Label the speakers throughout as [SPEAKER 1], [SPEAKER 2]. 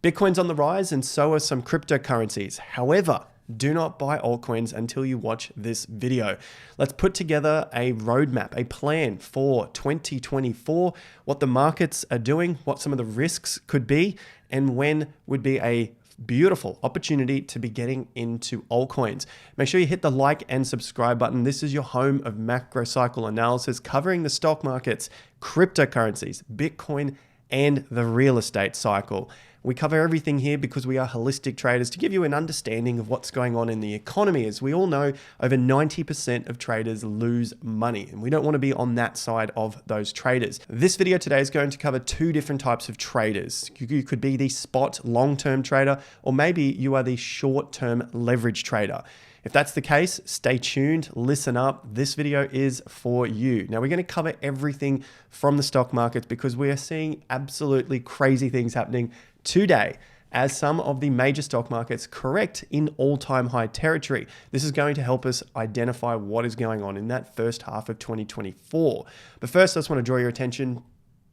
[SPEAKER 1] Bitcoin's on the rise and so are some cryptocurrencies. However, do not buy altcoins until you watch this video. Let's put together a roadmap, a plan for 2024, what the markets are doing, what some of the risks could be, and when would be a beautiful opportunity to be getting into altcoins. Make sure you hit the like and subscribe button. This is your home of macro cycle analysis covering the stock markets, cryptocurrencies, Bitcoin, and the real estate cycle. We cover everything here because we are holistic traders to give you an understanding of what's going on in the economy. As we all know, over 90% of traders lose money, and we don't want to be on that side of those traders. This video today is going to cover two different types of traders. You could be the spot long-term trader, or maybe you are the short-term leverage trader. If that's the case, stay tuned, listen up. This video is for you. Now, we're going to cover everything from the stock markets because we are seeing absolutely crazy things happening today as some of the major stock markets correct in all-time high territory. This is going to help us identify what is going on in that first half of 2024. But first, I just want to draw your attention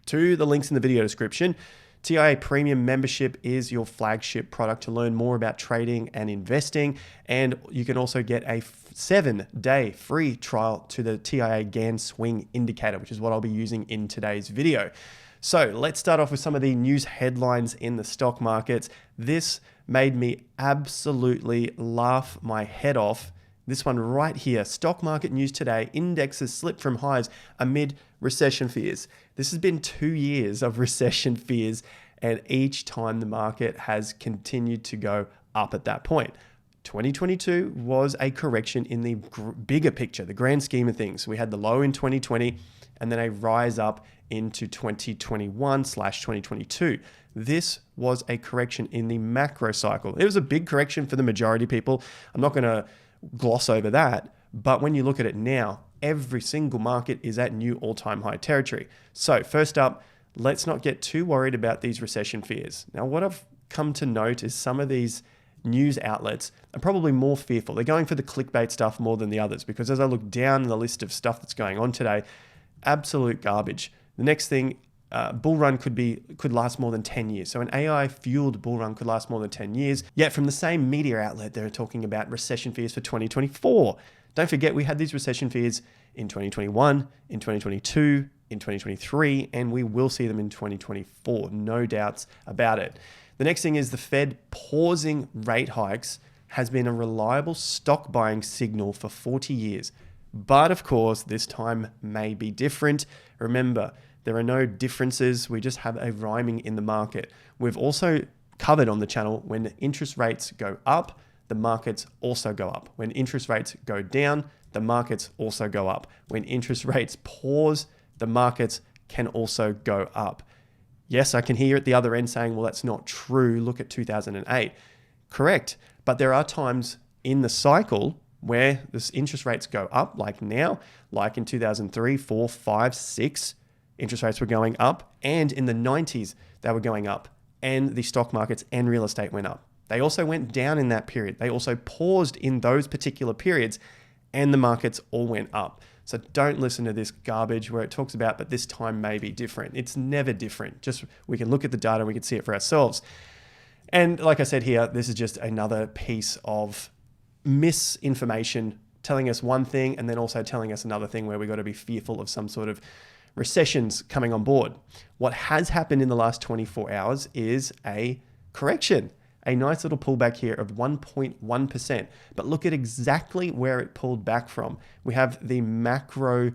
[SPEAKER 1] to the links in the video description. TIA Premium membership is your flagship product to learn more about trading and investing. And you can also get a 7-day free trial to the TIA Gann Swing Indicator, which is what I'll be using in today's video. So let's start off with some of the news headlines in the stock markets. This made me absolutely laugh my head off. This one right here, stock market news today, indexes slip from highs amid recession fears. This has been 2 years of recession fears, and each time the market has continued to go up at that point. 2022 was a correction in the bigger picture, the grand scheme of things. We had the low in 2020 and then a rise up into 2021/2022. This was a correction in the macro cycle. It was a big correction for the majority of people. I'm not going to gloss over that. But when you look at it now, every single market is at new all-time high territory. So first up, let's not get too worried about these recession fears. Now, what I've come to note is some of these news outlets are probably more fearful. They're going for the clickbait stuff more than the others, because as I look down the list of stuff that's going on today, absolute garbage. The next thing, bull run could last more than 10 years. So an AI-fueled bull run could last more than 10 years. Yet from the same media outlet, they're talking about recession fears for 2024. Don't forget, we had these recession fears in 2021, in 2022, in 2023, and we will see them in 2024. No doubts about it. The next thing is the Fed pausing rate hikes has been a reliable stock buying signal for 40 years. But of course, this time may be different. Remember, there are no differences. We just have a rhyming in the market. We've also covered on the channel when interest rates go up, the markets also go up. When interest rates go down, the markets also go up. When interest rates pause, the markets can also go up. Yes, I can hear at the other end saying, well, that's not true. Look at 2008. Correct. But there are times in the cycle where this interest rates go up, like now, like in 2003, 4, 5, 6, interest rates were going up. And in the 90s, they were going up. And the stock markets and real estate went up. They also went down in that period. They also paused in those particular periods, and the markets all went up. So don't listen to this garbage where it talks about, but this time may be different. It's never different. Just we can look at the data and we can see it for ourselves. And like I said here, this is just another piece of misinformation telling us one thing and then also telling us another thing where we've got to be fearful of some sort of recessions coming on board. What has happened in the last 24 hours is a correction. A nice little pullback here of 1.1%. But look at exactly where it pulled back from. We have the macro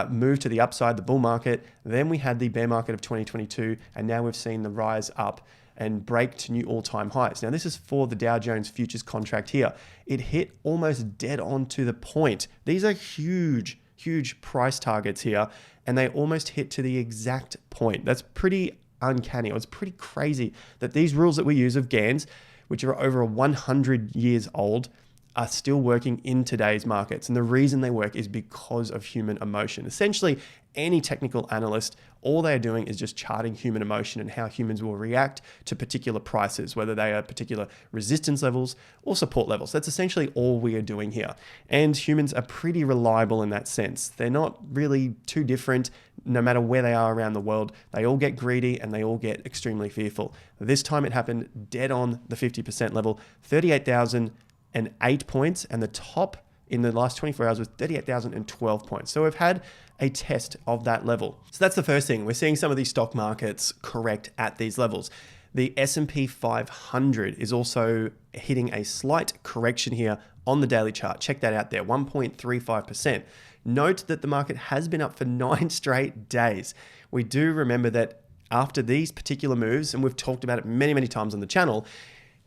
[SPEAKER 1] move to the upside, the bull market. Then we had the bear market of 2022. And now we've seen the rise up and break to new all-time highs. Now, this is for the Dow Jones futures contract here. It hit almost dead on to the point. These are huge, huge price targets here. And they almost hit to the exact point. That's pretty uncanny. It was pretty crazy that these rules that we use of Gann's, which are over 100 years old, are still working in today's markets. And the reason they work is because of human emotion. Essentially, any technical analyst, all they're doing is just charting human emotion and how humans will react to particular prices, whether they are particular resistance levels or support levels. That's essentially all we are doing here. And humans are pretty reliable in that sense. They're not really too different no matter where they are around the world. They all get greedy and they all get extremely fearful. This time it happened dead on the 50% level, 38,008 points, and the top in the last 24 hours was 38,012 points. So we've had a test of that level. So that's the first thing. We're seeing some of these stock markets correct at these levels. The S&P 500 is also hitting a slight correction here on the daily chart. Check that out there, 1.35%. Note that the market has been up for 9 straight days. We do remember that after these particular moves, and we've talked about it many, many times on the channel,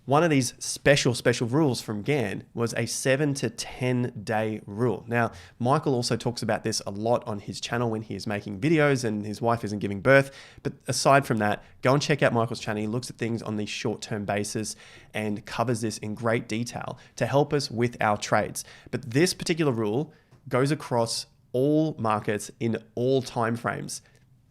[SPEAKER 1] one of these special rules from Gann was a 7 to 10 day rule. Now, Michael also talks about this a lot on his channel when he is making videos and his wife isn't giving birth. But aside from that, go and check out Michael's channel. He looks at things on the short-term basis and covers this in great detail to help us with our trades. But this particular rule goes across all markets in all time frames.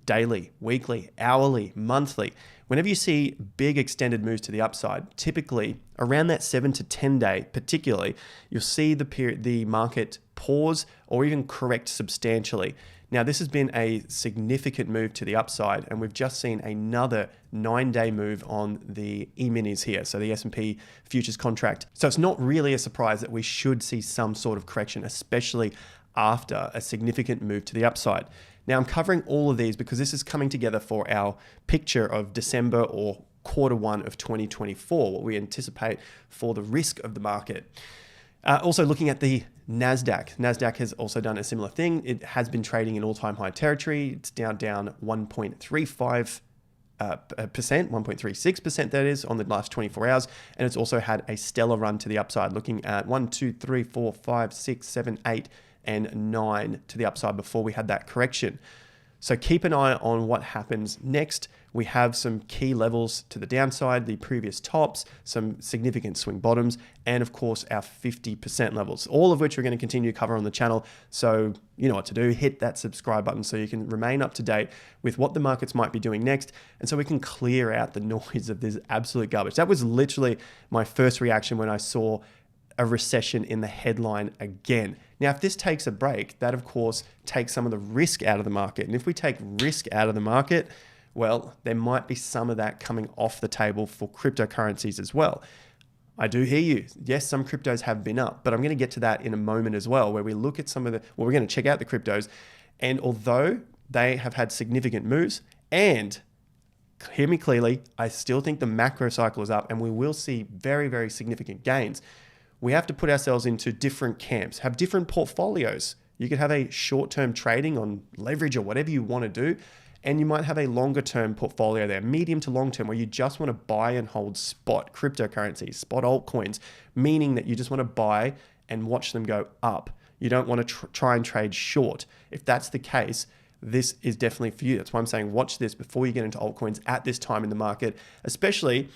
[SPEAKER 1] Daily, weekly, hourly, monthly. Whenever you see big extended moves to the upside, typically around that 7 to 10 day particularly, you'll see the market pause or even correct substantially. Now, this has been a significant move to the upside, and we've just seen another 9-day move on the E-minis here, so the S&P futures contract. So it's not really a surprise that we should see some sort of correction, especially after a significant move to the upside. Now, I'm covering all of these because this is coming together for our picture of December or Q1 of 2024, what we anticipate for the risk of the market. Also looking at the NASDAQ. NASDAQ has also done a similar thing. It has been trading in all-time high territory. It's down 1.35%, 1.36% that is, on the last 24 hours. And it's also had a stellar run to the upside, looking at 1, 2, 3, 4, 5, 6, 7, 8, and 9 to the upside before we had that correction. So keep an eye on what happens next. We have some key levels to the downside, the previous tops, some significant swing bottoms, and of course our 50% levels, all of which we're going to continue to cover on the channel. So you know what to do, hit that subscribe button so you can remain up to date with what the markets might be doing next. And so we can clear out the noise of this absolute garbage. That was literally my first reaction when I saw a recession in the headline again. Now, if this takes a break, that of course takes some of the risk out of the market. And if we take risk out of the market, well, there might be some of that coming off the table for cryptocurrencies as well. I do hear you. Yes, some cryptos have been up, but I'm going to get to that in a moment as well, where we look at some of the, well, we're going to check out the cryptos. And although they have had significant moves, and hear me clearly, I still think the macro cycle is up and we will see very, very significant gains. We have to put ourselves into different camps, have different portfolios. You could have a short-term trading on leverage or whatever you want to do, and you might have a longer-term portfolio there, medium to long-term, where you just want to buy and hold spot cryptocurrencies, spot altcoins, meaning that you just want to buy and watch them go up. You don't want to try and trade short. If that's the case, this is definitely for you. That's why I'm saying watch this before you get into altcoins at this time in the market, especially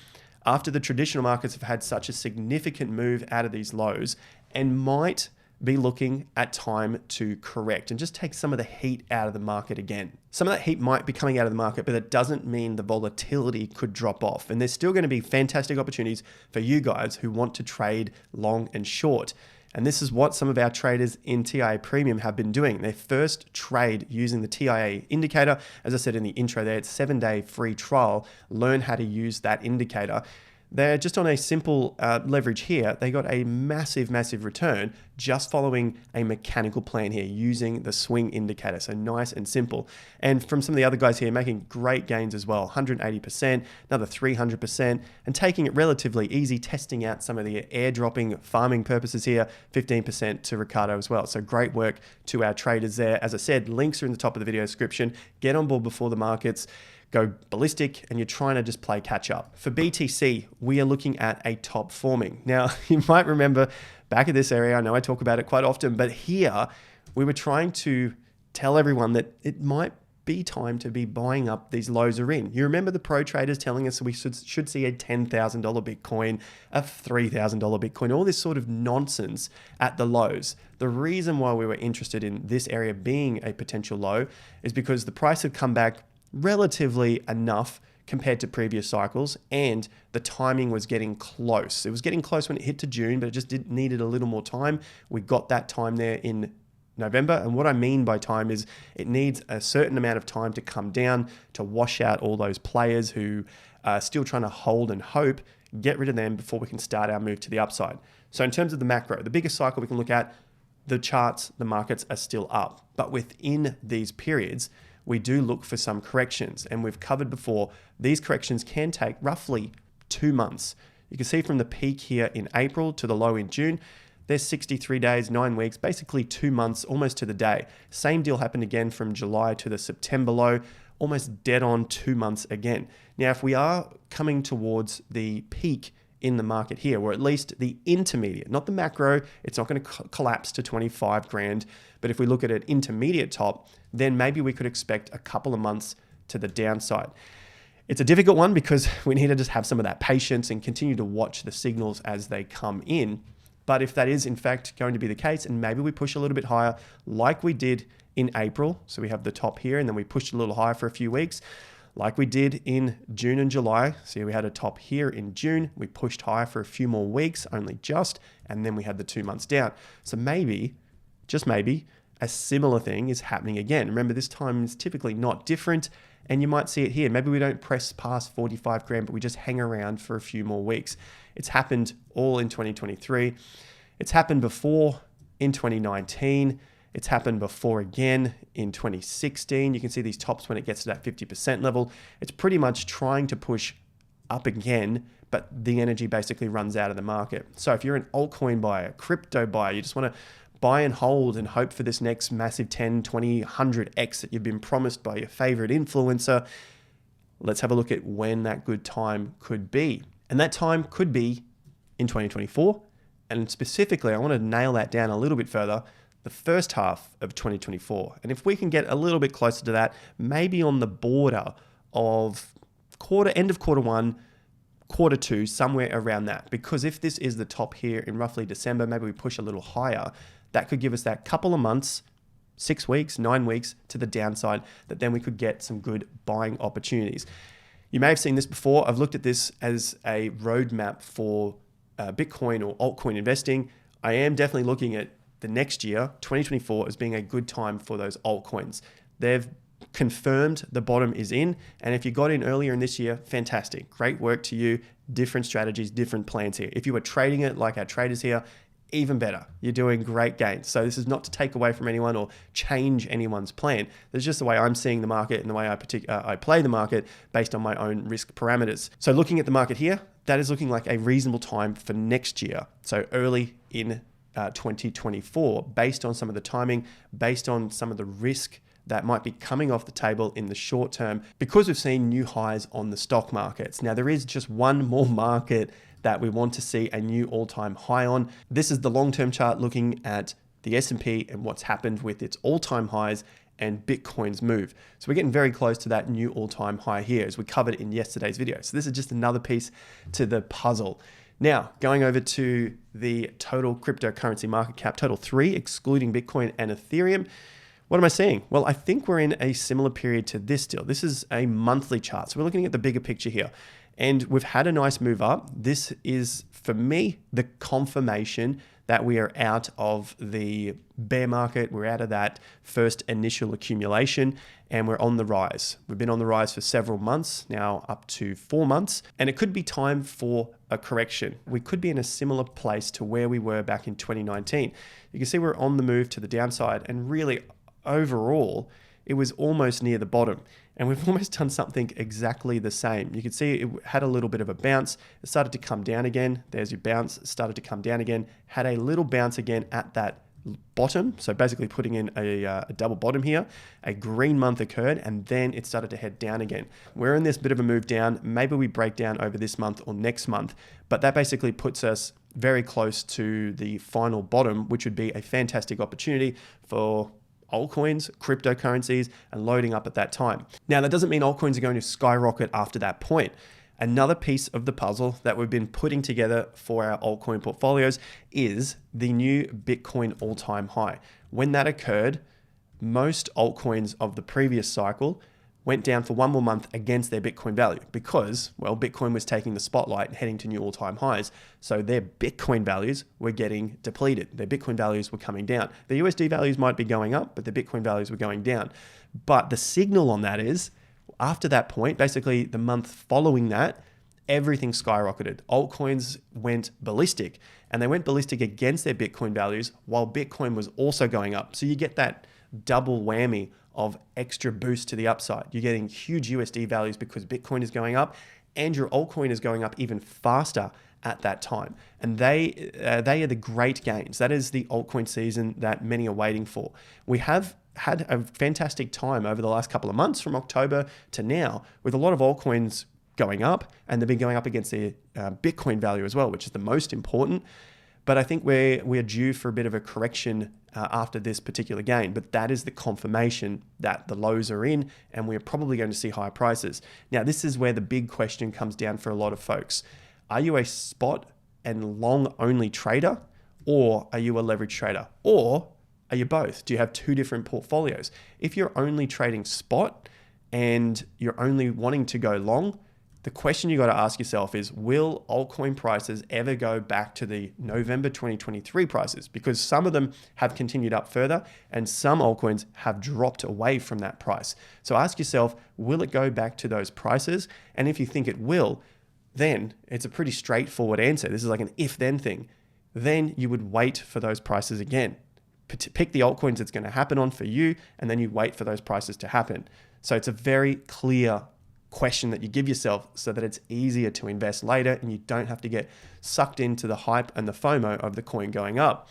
[SPEAKER 1] after the traditional markets have had such a significant move out of these lows and might be looking at time to correct and just take some of the heat out of the market again. Some of that heat might be coming out of the market, but that doesn't mean the volatility could drop off. And there's still going to be fantastic opportunities for you guys who want to trade long and short. And this is what some of our traders in TIA Premium have been doing. Their first trade using the TIA indicator, as I said in the intro there, it's a 7-day free trial. Learn how to use that indicator. They're just on a simple leverage here. They got a massive, massive return just following a mechanical plan here using the swing indicator. So nice and simple. And from some of the other guys here, making great gains as well. 180%, another 300%, and taking it relatively easy, testing out some of the airdropping farming purposes here, 15% to Ricardo as well. So great work to our traders there. As I said, links are in the top of the video description. Get on board before the markets go ballistic and you're trying to just play catch up. For BTC, we are looking at a top forming. Now, you might remember back at this area, I know I talk about it quite often, but here we were trying to tell everyone that it might be time to be buying up these lows are in. You remember the pro traders telling us we should see a $10,000 Bitcoin, a $3,000 Bitcoin, all this sort of nonsense at the lows. The reason why we were interested in this area being a potential low is because the price had come back relatively enough compared to previous cycles, and the timing was getting close. It was getting close when it hit to June, but it just needed a little more time. We got that time there in November, and what I mean by time is it needs a certain amount of time to come down to wash out all those players who are still trying to hold and hope, get rid of them before we can start our move to the upside. So in terms of the macro, the biggest cycle we can look at, the charts, the markets are still up, but within these periods, we do look for some corrections, and we've covered before, these corrections can take roughly 2 months. You can see from the peak here in April to the low in June, there's 63 days, 9 weeks, basically 2 months, almost to the day. Same deal happened again from July to the September low, almost dead on 2 months again. Now, if we are coming towards the peak in the market here, or at least the intermediate, not the macro, it's not going to collapse to 25 grand, but if we look at an intermediate top, then maybe we could expect a couple of months to the downside. It's a difficult one because we need to just have some of that patience and continue to watch the signals as they come in. But if that is in fact going to be the case, and maybe we push a little bit higher like we did in April, so we have the top here and then we pushed a little higher for a few weeks, like we did in June and July. See, we had a top here in June, we pushed higher for a few more weeks, only just, and then we had the 2 months down. So maybe, just maybe, a similar thing is happening again. Remember, this time is typically not different, and you might see it here. Maybe we don't press past 45 grand, but we just hang around for a few more weeks. It's happened all in 2023. It's happened before in 2019. It's happened before again in 2016. You can see these tops when it gets to that 50% level. It's pretty much trying to push up again, but the energy basically runs out of the market. So if you're an altcoin buyer, crypto buyer, you just want to buy and hold and hope for this next massive 10, 20, 100x that you've been promised by your favorite influencer, let's have a look at when that good time could be. And that time could be in 2024. And specifically, I want to nail that down a little bit further, the first half of 2024. And if we can get a little bit closer to that, maybe on the border of end of quarter one, quarter two, somewhere around that. Because if this is the top here in roughly December, maybe we push a little higher, that could give us that couple of months, 6 weeks, 9 weeks to the downside, that then we could get some good buying opportunities. You may have seen this before. I've looked at this as a roadmap for Bitcoin or altcoin investing. I am definitely looking at the next year, 2024, as being a good time for those altcoins. They've confirmed the bottom is in, and if you got in earlier in this year, fantastic. Great work to you. Different strategies, different plans here. If you were trading it like our traders here, even better. You're doing great gains. So this is not to take away from anyone or change anyone's plan. That's just the way I'm seeing the market and the way I play the market based on my own risk parameters. So looking at the market here, that is looking like a reasonable time for next year. So early in 2024, based on some of the timing, based on some of the risk that might be coming off the table in the short term, because we've seen new highs on the stock markets. Now, there is just one more market that we want to see a new all-time high on. This is the long-term chart looking at the S&P and what's happened with its all-time highs and Bitcoin's move. So we're getting very close to that new all-time high here, as we covered in yesterday's video. So this is just another piece to the puzzle. Now, going over to the total cryptocurrency market cap, total 3, excluding Bitcoin and Ethereum. What am I seeing? Well, I think we're in a similar period to this deal. This is a monthly chart. So we're looking at the bigger picture here. And we've had a nice move up. This is, for me, the confirmation that we are out of the bear market. We're out of that first initial accumulation and we're on the rise. We've been on the rise for several months, now up to 4 months, and it could be time for a correction. We could be in a similar place to where we were back in 2019. You can see we're on the move to the downside, and really overall, it was almost near the bottom. And we've almost done something exactly the same. You can see it had a little bit of a bounce. It started to come down again. There's your bounce. It started to come down again. Had a little bounce again at that bottom. So basically putting in a double bottom here. A green month occurred, and then it started to head down again. We're in this bit of a move down. Maybe we break down over this month or next month. But that basically puts us very close to the final bottom, which would be a fantastic opportunity for altcoins, cryptocurrencies, and loading up at that time. Now, that doesn't mean altcoins are going to skyrocket after that point. Another piece of the puzzle that we've been putting together for our altcoin portfolios is the new Bitcoin all-time high. When that occurred, most altcoins of the previous cycle went down for one more month against their Bitcoin value because, well, Bitcoin was taking the spotlight and heading to new all-time highs. So their Bitcoin values were getting depleted. Their Bitcoin values were coming down. The USD values might be going up, but the Bitcoin values were going down. But the signal on that is, after that point, basically the month following that, everything skyrocketed. Altcoins went ballistic, and they went ballistic against their Bitcoin values while Bitcoin was also going up. So you get that double whammy of extra boost to the upside. You're getting huge USD values because Bitcoin is going up and your altcoin is going up even faster at that time. And they are the great gains. That is the altcoin season that many are waiting for. We have had a fantastic time over the last couple of months from October to now with a lot of altcoins going up, and they've been going up against their Bitcoin value as well, which is the most important. But I think we're due for a bit of a correction after this particular gain. But that is the confirmation that the lows are in, and we're probably going to see higher prices. Now, this is where the big question comes down for a lot of folks. Are you a spot and long only trader, or are you a leverage trader? Or are you both? Do you have two different portfolios? If you're only trading spot and you're only wanting to go long, the question you got to ask yourself is, will altcoin prices ever go back to the November 2023 prices? Because some of them have continued up further and some altcoins have dropped away from that price. So ask yourself, will it go back to those prices? And if you think it will, then it's a pretty straightforward answer. This is like an if-then thing. Then you would wait for those prices again. Pick the altcoins it's going to happen on for you, and then you wait for those prices to happen. So it's a very clear question that you give yourself so that it's easier to invest later and you don't have to get sucked into the hype and the FOMO of the coin going up.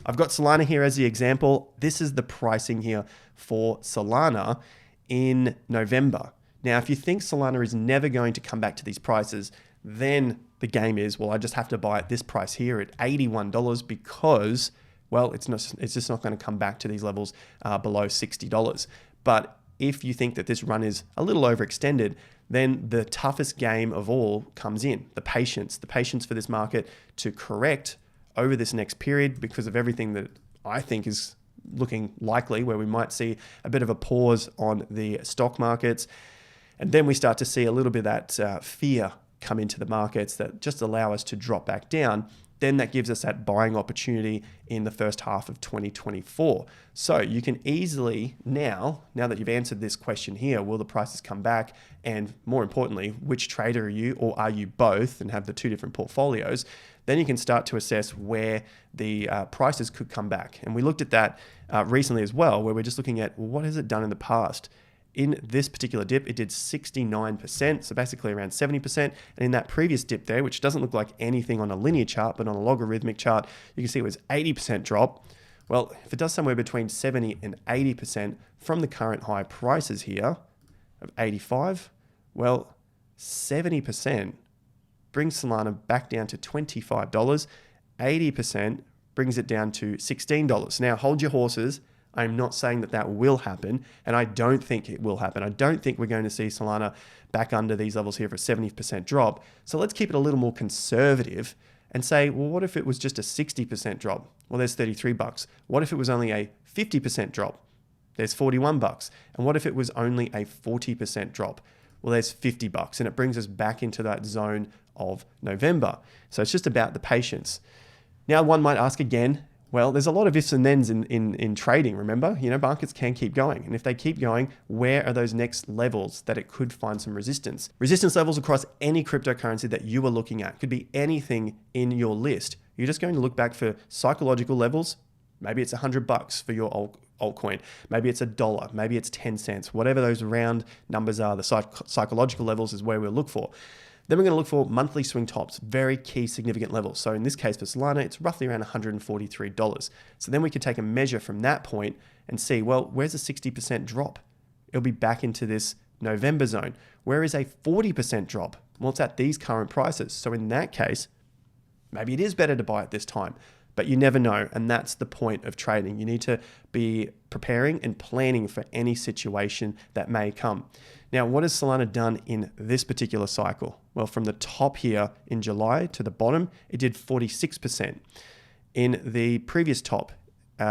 [SPEAKER 1] I've got Solana here as the example. This is the pricing here for Solana in November. Now, if you think Solana is never going to come back to these prices, then the game is, well, I just have to buy at this price here at $81 because, well, it's just not going to come back to these levels below $60. But if you think that this run is a little overextended, then the toughest game of all comes in, the patience for this market to correct over this next period because of everything that I think is looking likely, where we might see a bit of a pause on the stock markets. And then we start to see a little bit of that fear come into the markets that just allow us to drop back down. Then that gives us that buying opportunity in the first half of 2024. So you can easily now that you've answered this question here, will the prices come back? And more importantly, which trader are you, or are you both and have the two different portfolios? Then you can start to assess where the prices could come back. And we looked at that recently as well, where we're just looking at, well, what has it done in the past? In this particular dip, it did 69%, so basically around 70%. And in that previous dip there, which doesn't look like anything on a linear chart, but on a logarithmic chart, you can see it was 80% drop. Well, if it does somewhere between 70 and 80% from the current high prices here of 85, well, 70% brings Solana back down to $25. 80% brings it down to $16. Now, hold your horses. I'm not saying that that will happen, and I don't think it will happen. I don't think we're going to see Solana back under these levels here for a 70% drop. So let's keep it a little more conservative and say, well, what if it was just a 60% drop? Well, there's $33. What if it was only a 50% drop? There's $41. And what if it was only a 40% drop? Well, there's $50, and it brings us back into that zone of November. So it's just about the patience. Now, one might ask again, well, there's a lot of ifs and thens in trading, remember? Markets can keep going. And if they keep going, where are those next levels that it could find some resistance? Resistance levels across any cryptocurrency that you are looking at. Could be anything in your list. You're just going to look back for psychological levels. Maybe it's $100 for your altcoin. Maybe it's $1. Maybe it's 10 cents. Whatever those round numbers are, the psychological levels is where we'll look for. Then we're going to look for monthly swing tops, very key significant levels. So in this case for Solana, it's roughly around $143. So then we could take a measure from that point and see, well, where's a 60% drop? It'll be back into this November zone. Where is a 40% drop? Well, it's at these current prices. So in that case, maybe it is better to buy at this time. But you never know, and that's the point of trading. You need to be preparing and planning for any situation that may come. Now, what has Solana done in this particular cycle? Well, from the top here in July to the bottom, it did 46%. In the previous top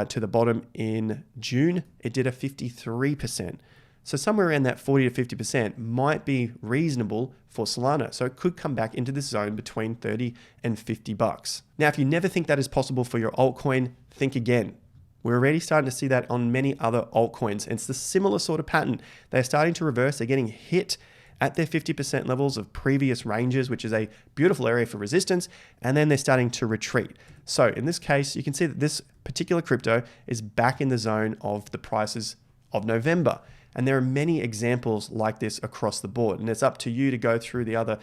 [SPEAKER 1] to the bottom in June, it did a 53%. So somewhere around that 40 to 50% might be reasonable for Solana. So it could come back into this zone between 30 and 50 bucks. Now, if you never think that is possible for your altcoin, think again. We're already starting to see that on many other altcoins. And it's the similar sort of pattern. They're starting to reverse. They're getting hit at their 50% levels of previous ranges, which is a beautiful area for resistance. And then they're starting to retreat. So in this case, you can see that this particular crypto is back in the zone of the prices of November. And there are many examples like this across the board. And it's up to you to go through the other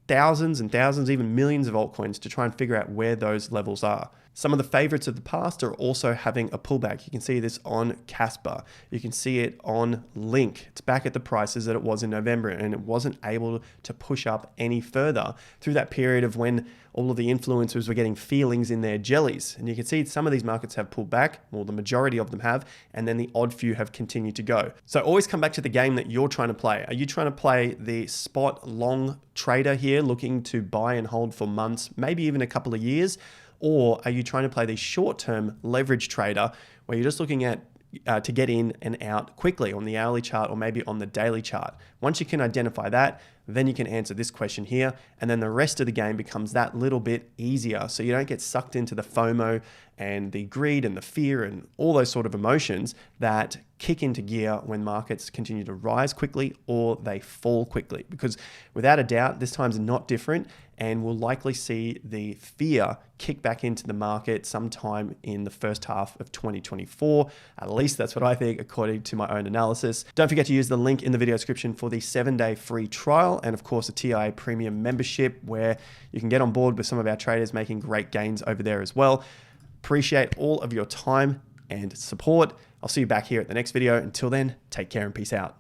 [SPEAKER 1] thousands and thousands, even millions of altcoins to try and figure out where those levels are. Some of the favorites of the past are also having a pullback. You can see this on Casper. You can see it on Link. It's back at the prices that it was in November, and it wasn't able to push up any further through that period of when all of the influencers were getting feelings in their jellies. And you can see some of these markets have pulled back, well, the majority of them have, and then the odd few have continued to go. So always come back to the game that you're trying to play. Are you trying to play the spot long trader here, looking to buy and hold for months, maybe even a couple of years? Or are you trying to play the short-term leverage trader where you're just looking at to get in and out quickly on the hourly chart or maybe on the daily chart? Once you can identify that, then you can answer this question here, and then the rest of the game becomes that little bit easier, so you don't get sucked into the FOMO and the greed and the fear and all those sort of emotions that kick into gear when markets continue to rise quickly or they fall quickly. Because without a doubt, this time's not different, and we'll likely see the fear kick back into the market sometime in the first half of 2024. At least that's what I think, according to my own analysis. Don't forget to use the link in the video description for the 7-day free trial, and of course a TIA premium membership where you can get on board with some of our traders making great gains over there as well. Appreciate all of your time and support. I'll see you back here at the next video. Until then, take care and peace out.